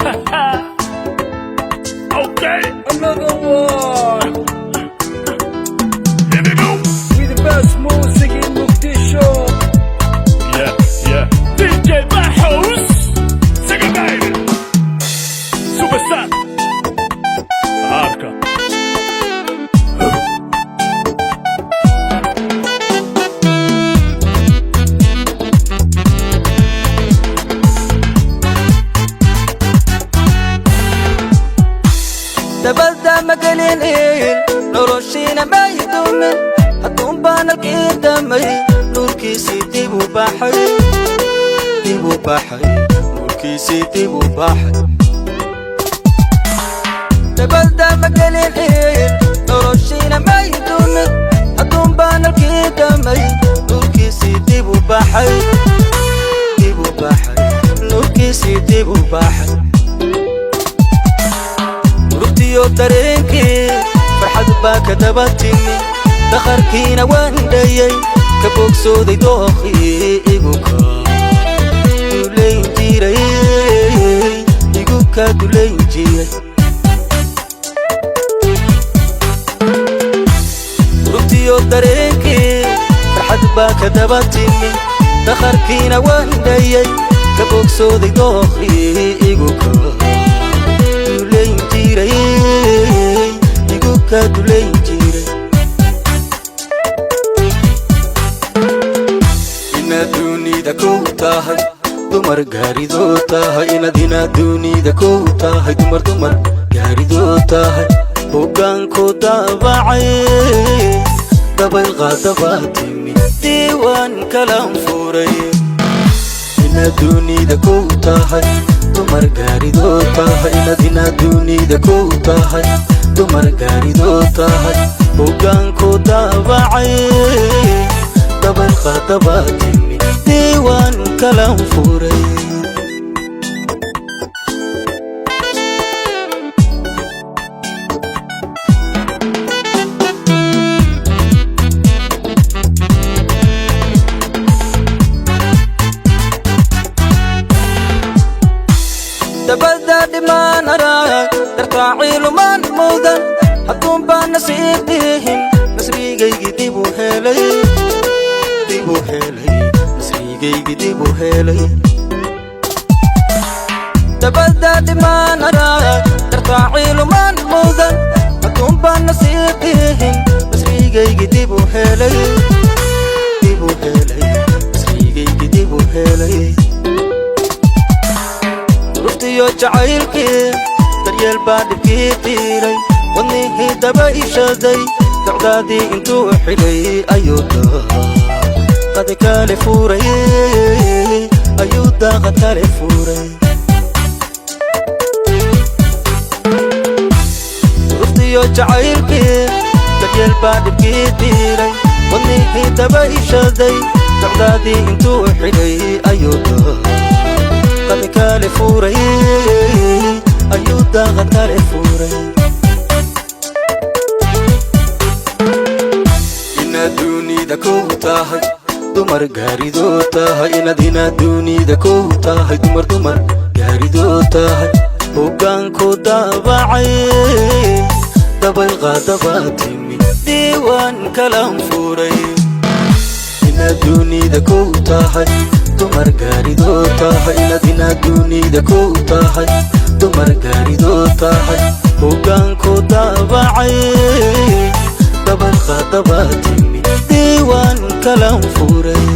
Okay, Another one. here we go. We the best music in Mogadishu. Yeah. DJ Mahous, sing it, baby. Superstar. Hardcore. تبدا مقليل نروشينا ما يدومن هدوم بان القدامي نور كيسي ديبو بحري نور كيسي ديبو بحري تبدا مقليل نروشينا ما يدومن هدوم بان القدامي نور كيسي ديبو بحري نور كيسي ديبو بحري ربتيو dareenkii farxad baa ka dabatimi dakharkiina waan dhayay ka bogsooday dookhii igu ka dulayn jiray rubtiyo dareenkii farxad baa ka dabatimi dakharkiina waan dhayay ka bogsooday dookhii igu ka inaad dunida kow tahay dumar gaaridoo tahay inaad dunida kow tahay dumar gaaridoo tahay hogaankoo daabacay dabayl qaadabaa timi diiwaan kalaan furay inaad dunida kow tahay dumar gaaridoo tahay inaad dunida kow tahay dumar gaaridoo tahay hogaankoo daabacay dabayl qaadabaa timi diiwaan kalaan furay تبدا دمان راك ترتاعي لمان مودن حكون بان نصيبهم نسريقي ديبو هيلي نسريقي ديبو هيلي تبدا دمان راك ترتاعي لمان مودن حكون بان نصيبهم نسريقي ديبو هيلي نسريقي ديبو هيلي ruftiyo jacaylkii daryeel baa dhibkii tiiray wadnihii daba ishaday socdaadii intuu xidhay ayuu daaqad kale furay ruftiyo jacaylkii daryeel baa dhibkii tiiray wadnihii daba ishaday socdaadii intuu xidhay ayuu daaqad kale furay inaad dunida kow tahay dumar gaaridoo tahay inaad dunida kow tahay dumar gaaridoo tahay hogaankoo daabacay dabayl qaadabaa timi diiwaan kalaan furay inaad dunida kow tahay dumar gaaridoo tahay inaad dunida kow tahay dumar gaaridoo tahay hogaankoo daabacay dabayl qaadabaa timi diiwaan kalaan furay